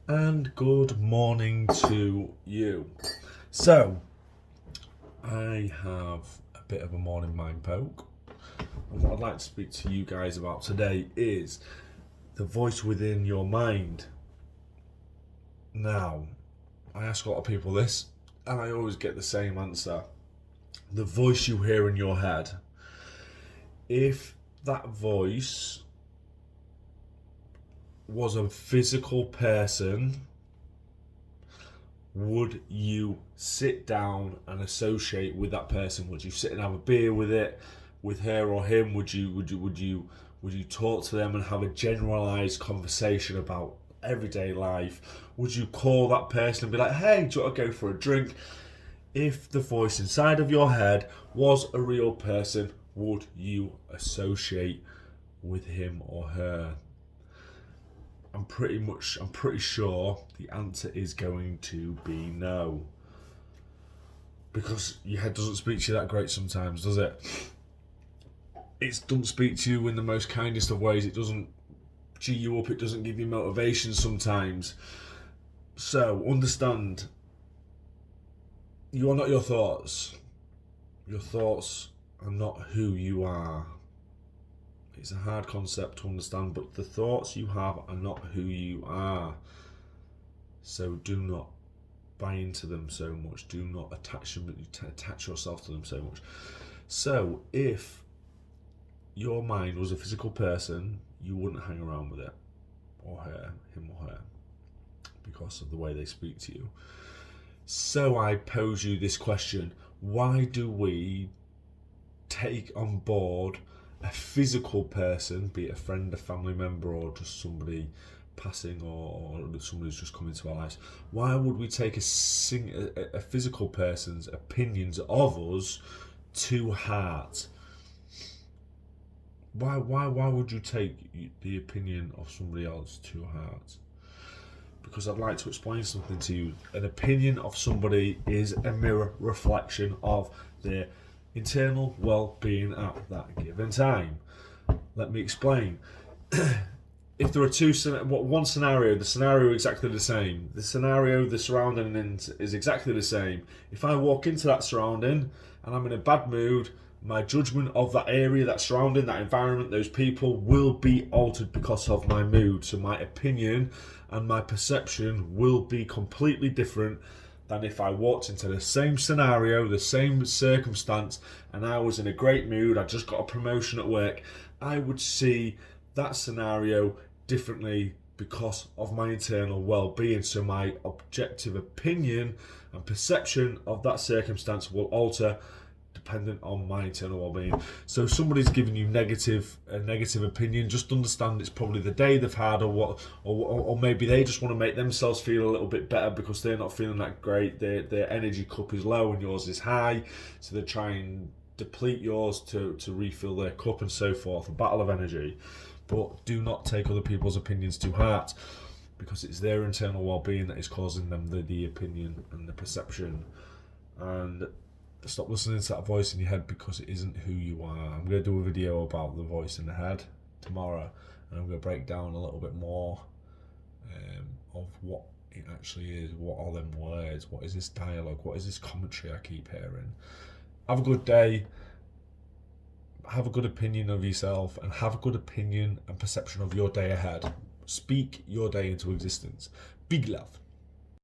And good morning to you. So, I have a bit of a morning mind poke. And what I'd like to speak to you guys about today is the voice within your mind. Now, I ask a lot of people this, and I always get the same answer. The voice you hear in your head. If that voice was a physical person, would you sit down and associate with that person? Would you sit and have a beer with her or him? Would you talk to them and have a generalized conversation about everyday life? Would you call that person and be like, "Hey, do you want to go for a drink?" If the voice inside of your head was a real person, would you associate with him or her? I'm pretty sure the answer is going to be no. Because your head doesn't speak to you that great sometimes, does it? It doesn't speak to you in the most kindest of ways. It doesn't cheer you up. It doesn't give you motivation sometimes. So understand, you are not your thoughts. Your thoughts are not who you are. It's a hard concept to understand, but the thoughts you have are not who you are. So do not buy into them so much. Do not attach yourself to them so much. So if your mind was a physical person, you wouldn't hang around with it or her, him or her, because of the way they speak to you. So I pose you this question: why do we take on board a physical person, be it a friend, a family member, or just somebody passing, or somebody who's just come into our lives? Why would we take a physical person's opinions of us to heart? Why would you take the opinion of somebody else to heart? Because I'd like to explain something to you. An opinion of somebody is a mirror reflection of their internal well-being at that given time. Let me explain. If there are one scenario, the scenario is exactly the same. The scenario, the surrounding is exactly the same. If I walk into that surrounding and I'm in a bad mood, my judgment of that area, that surrounding, that environment, those people will be altered because of my mood. So my opinion and my perception will be completely different than if I walked into the same scenario, the same circumstance, and I was in a great mood. I just got a promotion at work. I would see that scenario differently because of my internal well-being. So my objective opinion and perception of that circumstance will alter dependent on my internal well-being. So if somebody's giving you a negative opinion, just understand it's probably the day they've had, or maybe they just want to make themselves feel a little bit better because they're not feeling that great. Their energy cup is low and yours is high, so they're trying deplete yours to refill their cup and so forth. A battle of energy. But do not take other people's opinions to heart, because it's their internal well-being that is causing them the opinion and the perception. And stop listening to that voice in your head, because it isn't who you are. I'm going to do a video about the voice in the head tomorrow, and I'm going to break down a little bit more of what it actually is. What are them words? What is this dialogue? What is this commentary I keep hearing? Have a good day. Have a good opinion of yourself, and have a good opinion and perception of your day ahead. Speak your day into existence. Big love.